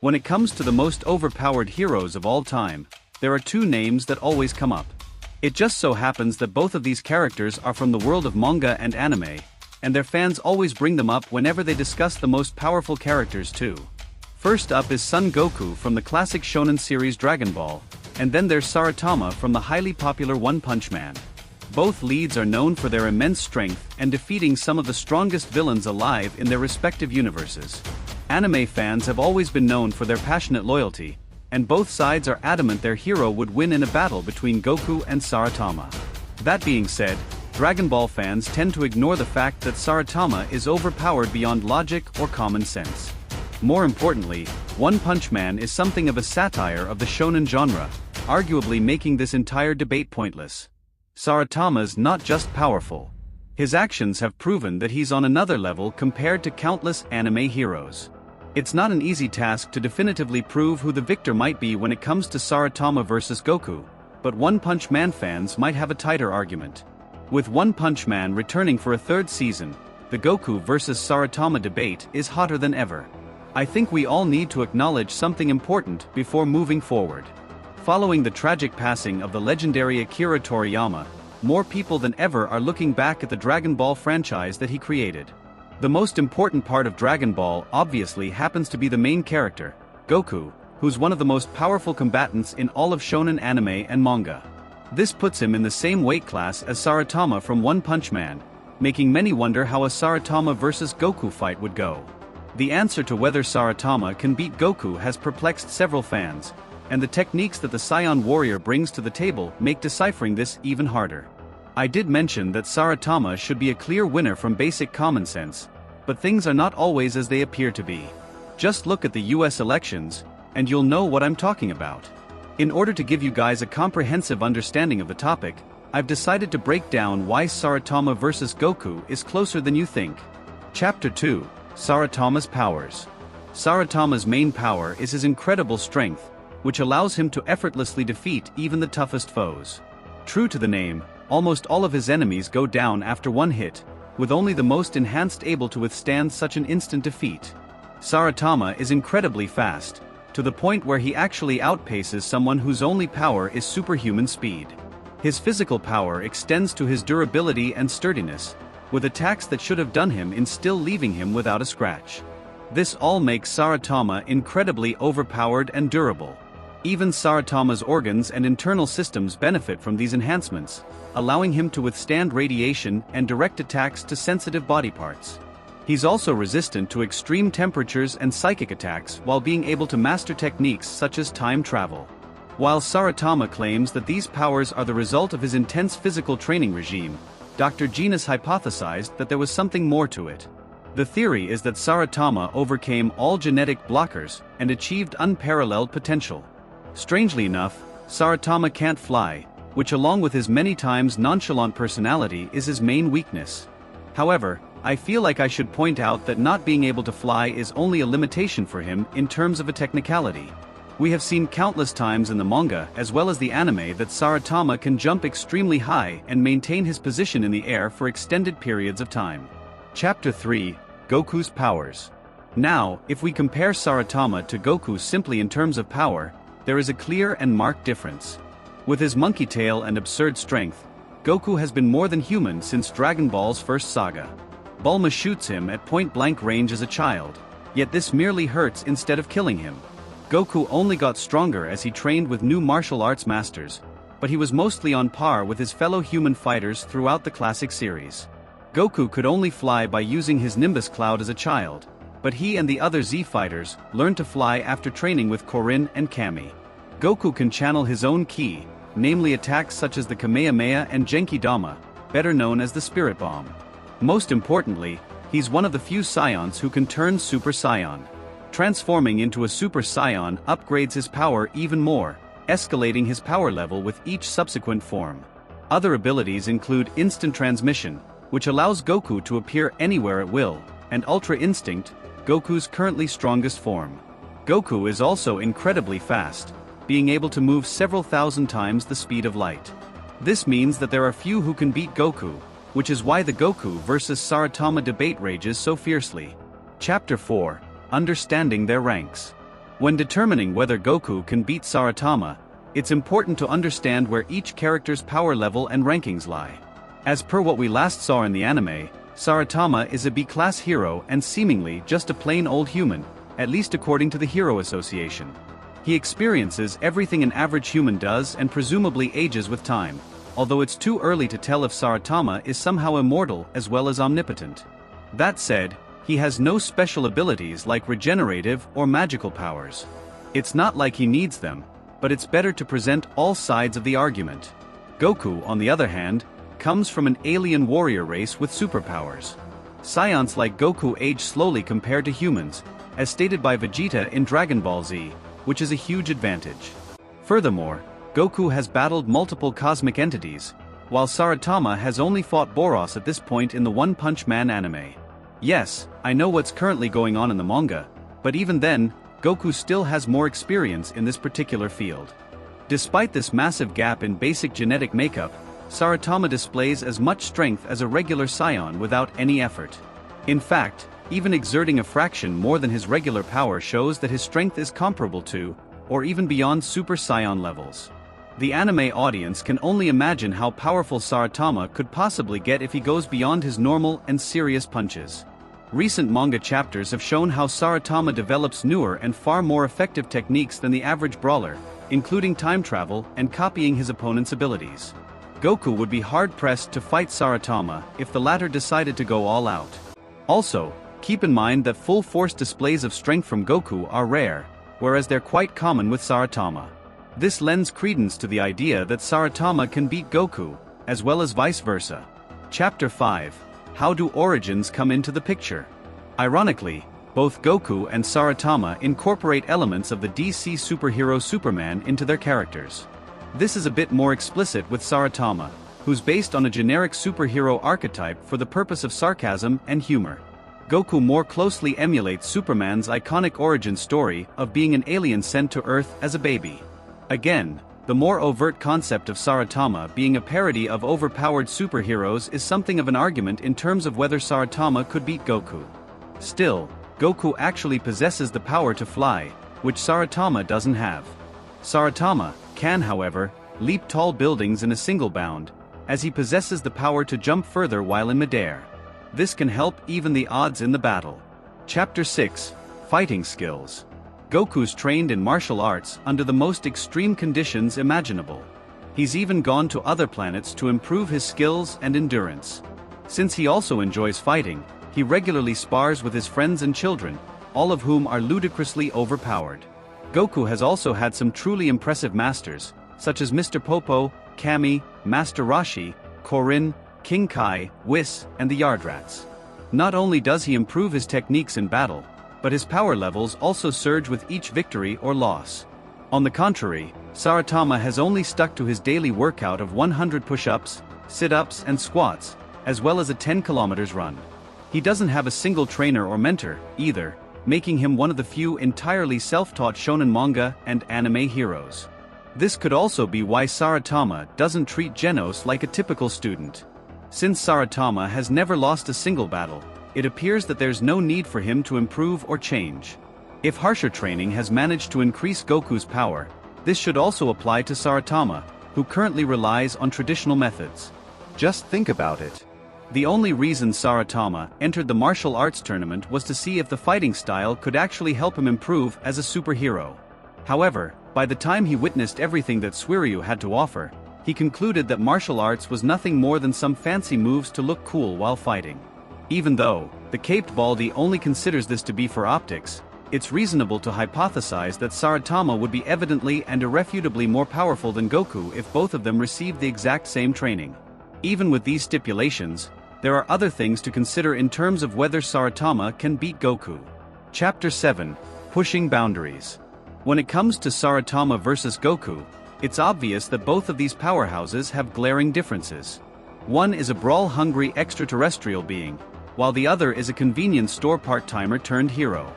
When it comes to the most overpowered heroes of all time, there are two names that always come up. It just so happens that both of these characters are from the world of manga and anime, and their fans always bring them up whenever they discuss the most powerful characters too. First up is Son Goku from the classic shonen series Dragon Ball, and then there's Saitama from the highly popular One Punch Man. Both leads are known for their immense strength and defeating some of the strongest villains alive in their respective universes. Anime fans have always been known for their passionate loyalty, and both sides are adamant their hero would win in a battle between Goku and Saitama. That being said, Dragon Ball fans tend to ignore the fact that Saitama is overpowered beyond logic or common sense. More importantly, One Punch Man is something of a satire of the shonen genre, arguably making this entire debate pointless. Saitama's not just powerful. His actions have proven that he's on another level compared to countless anime heroes. It's not an easy task to definitively prove who the victor might be when it comes to Saitama versus Goku, but One Punch Man fans might have a tighter argument. With One Punch Man returning for a third season, the Goku versus Saitama debate is hotter than ever. I think we all need to acknowledge something important before moving forward. Following the tragic passing of the legendary Akira Toriyama, more people than ever are looking back at the Dragon Ball franchise that he created. The most important part of Dragon Ball obviously happens to be the main character, Goku, who's one of the most powerful combatants in all of shonen anime and manga. This puts him in the same weight class as Saitama from One Punch Man, making many wonder how a Saitama versus Goku fight would go. The answer to whether Saitama can beat Goku has perplexed several fans, and the techniques that the Saiyan warrior brings to the table make deciphering this even harder. I did mention that Saitama should be a clear winner from basic common sense, but things are not always as they appear to be. Just look at the US elections, and you'll know what I'm talking about. In order to give you guys a comprehensive understanding of the topic, I've decided to break down why Saitama versus Goku is closer than you think. Chapter 2: Saitama's Powers. Saitama's main power is his incredible strength, which allows him to effortlessly defeat even the toughest foes. True to the name, almost all of his enemies go down after one hit, with only the most enhanced able to withstand such an instant defeat. Saitama is incredibly fast, to the point where he actually outpaces someone whose only power is superhuman speed. His physical power extends to his durability and sturdiness, with attacks that should have done him in still leaving him without a scratch. This all makes Saitama incredibly overpowered and durable. Even Saitama's organs and internal systems benefit from these enhancements, allowing him to withstand radiation and direct attacks to sensitive body parts. He's also resistant to extreme temperatures and psychic attacks while being able to master techniques such as time travel. While Saitama claims that these powers are the result of his intense physical training regime, Dr. Genus hypothesized that there was something more to it. The theory is that Saitama overcame all genetic blockers and achieved unparalleled potential. Strangely enough, Saitama can't fly, which along with his many times nonchalant personality is his main weakness. However, I feel like I should point out that not being able to fly is only a limitation for him in terms of a technicality. We have seen countless times in the manga as well as the anime that Saitama can jump extremely high and maintain his position in the air for extended periods of time. Chapter 3: Goku's Powers. Now, if we compare Saitama to Goku simply in terms of power, there is a clear and marked difference. With his monkey tail and absurd strength, Goku has been more than human since Dragon Ball's first saga. Bulma shoots him at point-blank range as a child, yet this merely hurts instead of killing him. Goku only got stronger as he trained with new martial arts masters, but he was mostly on par with his fellow human fighters throughout the classic series. Goku could only fly by using his Nimbus Cloud as a child, but he and the other Z fighters learned to fly after training with Korin and Kami. Goku can channel his own ki, namely attacks such as the Kamehameha and Genki Dama, better known as the Spirit Bomb. Most importantly, he's one of the few Saiyans who can turn Super Saiyan. Transforming into a Super Saiyan upgrades his power even more, escalating his power level with each subsequent form. Other abilities include Instant Transmission, which allows Goku to appear anywhere at will, and Ultra Instinct, Goku's currently strongest form. Goku is also incredibly fast, being able to move several thousand times the speed of light. This means that there are few who can beat Goku, which is why the Goku versus Saitama debate rages so fiercely. Chapter 4: Understanding Their Ranks. When determining whether Goku can beat Saitama, it's important to understand where each character's power level and rankings lie. As per what we last saw in the anime, Saitama is a B-class hero and seemingly just a plain old human, at least according to the Hero Association. He experiences everything an average human does and presumably ages with time, although it's too early to tell if Saitama is somehow immortal as well as omnipotent. That said, he has no special abilities like regenerative or magical powers. It's not like he needs them, but it's better to present all sides of the argument. Goku, on the other hand, comes from an alien warrior race with superpowers. Scions like Goku age slowly compared to humans, as stated by Vegeta in Dragon Ball Z, which is a huge advantage. Furthermore, Goku has battled multiple cosmic entities, while Saitama has only fought Boros at this point in the One Punch Man anime. Yes, I know what's currently going on in the manga, but even then, Goku still has more experience in this particular field. Despite this massive gap in basic genetic makeup, Saitama displays as much strength as a regular Scion without any effort. In fact, even exerting a fraction more than his regular power shows that his strength is comparable to, or even beyond Super Saiyan levels. The anime audience can only imagine how powerful Saitama could possibly get if he goes beyond his normal and serious punches. Recent manga chapters have shown how Saitama develops newer and far more effective techniques than the average brawler, including time travel and copying his opponent's abilities. Goku would be hard-pressed to fight Saitama if the latter decided to go all out. Also, keep in mind that full-force displays of strength from Goku are rare, whereas they're quite common with Saitama. This lends credence to the idea that Saitama can beat Goku, as well as vice versa. Chapter 5: How do origins come into the picture? Ironically, both Goku and Saitama incorporate elements of the DC superhero Superman into their characters. This is a bit more explicit with Saitama, who's based on a generic superhero archetype for the purpose of sarcasm and humor. Goku more closely emulates Superman's iconic origin story of being an alien sent to Earth as a baby. Again, the more overt concept of Saitama being a parody of overpowered superheroes is something of an argument in terms of whether Saitama could beat Goku. Still, Goku actually possesses the power to fly, which Saitama doesn't have. Saitama can, however, leap tall buildings in a single bound, as he possesses the power to jump further while in midair. This can help even the odds in the battle. Chapter 6: Fighting Skills. Goku's trained in martial arts under the most extreme conditions imaginable. He's even gone to other planets to improve his skills and endurance. Since he also enjoys fighting, he regularly spars with his friends and children, all of whom are ludicrously overpowered. Goku has also had some truly impressive masters, such as Mr. Popo, Kami, Master Roshi, Korin, King Kai, Whis, and the Yardrats. Not only does he improve his techniques in battle, but his power levels also surge with each victory or loss. On the contrary, Saitama has only stuck to his daily workout of 100 push-ups, sit-ups and squats, as well as a 10 kilometers run. He doesn't have a single trainer or mentor, either, making him one of the few entirely self-taught shonen manga and anime heroes. This could also be why Saitama doesn't treat Genos like a typical student. Since Saitama has never lost a single battle, it appears that there's no need for him to improve or change. If harsher training has managed to increase Goku's power, this should also apply to Saitama, who currently relies on traditional methods. Just think about it. The only reason Saitama entered the martial arts tournament was to see if the fighting style could actually help him improve as a superhero. However, by the time he witnessed everything that Suiryu had to offer, he concluded that martial arts was nothing more than some fancy moves to look cool while fighting. Even though the Caped Baldy only considers this to be for optics, it's reasonable to hypothesize that Saitama would be evidently and irrefutably more powerful than Goku if both of them received the exact same training. Even with these stipulations, there are other things to consider in terms of whether Saitama can beat Goku. Chapter 7: Pushing Boundaries. When it comes to Saitama versus Goku, it's obvious that both of these powerhouses have glaring differences. One is a brawl-hungry extraterrestrial being, while the other is a convenience store part-timer turned hero.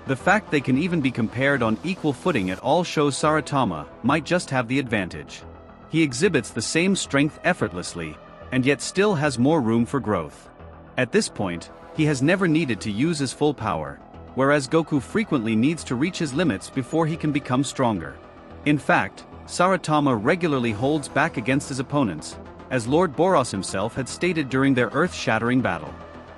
The fact they can even be compared on equal footing at all shows Saitama might just have the advantage. He exhibits the same strength effortlessly, and yet still has more room for growth. At this point, he has never needed to use his full power, whereas Goku frequently needs to reach his limits before he can become stronger. In fact, Saitama regularly holds back against his opponents, as Lord Boros himself had stated during their earth-shattering battle.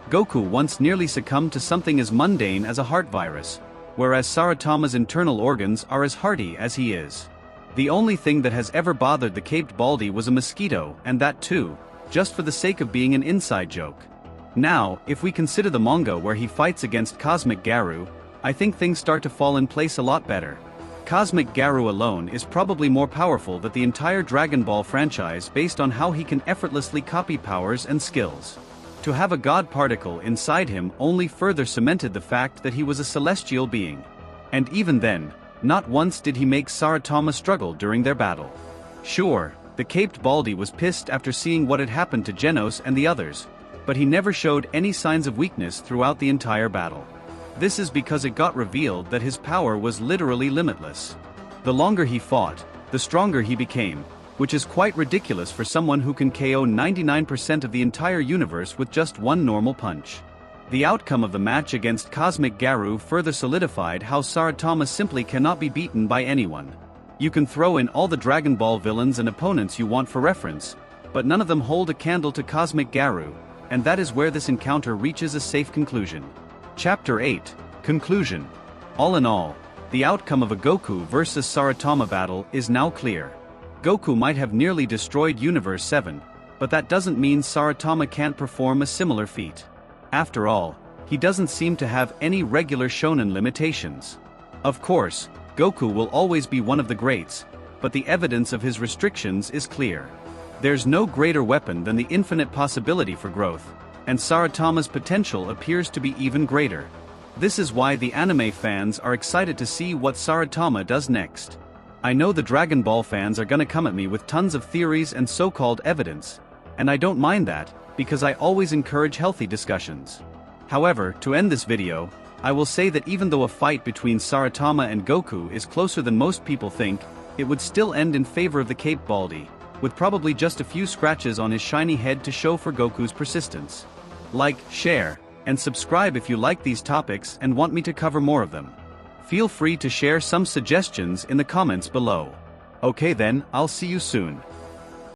Goku once nearly succumbed to something as mundane as a heart virus, whereas Saitama's internal organs are as hearty as he is. The only thing that has ever bothered the caped baldy was a mosquito, and that too, just for the sake of being an inside joke. Now, if we consider the manga where he fights against Cosmic Garu, I think things start to fall in place a lot better. Cosmic Garu alone is probably more powerful than the entire Dragon Ball franchise based on how he can effortlessly copy powers and skills. To have a god particle inside him only further cemented the fact that he was a celestial being. And even then, not once did he make Saitama struggle during their battle. Sure, the caped baldy was pissed after seeing what had happened to Genos and the others, but he never showed any signs of weakness throughout the entire battle. This is because it got revealed that his power was literally limitless. The longer he fought, the stronger he became, which is quite ridiculous for someone who can KO 99% of the entire universe with just one normal punch. The outcome of the match against Cosmic Garu further solidified how Saitama simply cannot be beaten by anyone. You can throw in all the Dragon Ball villains and opponents you want for reference, but none of them hold a candle to Cosmic Garu, and that is where this encounter reaches a safe conclusion. Chapter 8, Conclusion. All in all, the outcome of a Goku vs Saitama battle is now clear. Goku might have nearly destroyed Universe 7, but that doesn't mean Saitama can't perform a similar feat. After all, he doesn't seem to have any regular shonen limitations. Of course, Goku will always be one of the greats, but the evidence of his restrictions is clear. There's no greater weapon than the infinite possibility for growth, and Saitama's potential appears to be even greater. This is why the anime fans are excited to see what Saitama does next. I know the Dragon Ball fans are gonna come at me with tons of theories and so-called evidence, and I don't mind that, because I always encourage healthy discussions. However, to end this video, I will say that even though a fight between Saitama and Goku is closer than most people think, it would still end in favor of the Cape Baldy, with probably just a few scratches on his shiny head to show for Goku's persistence. Like, share, and subscribe if you like these topics and want me to cover more of them. Feel free to share some suggestions in the comments below. Okay then, I'll see you soon.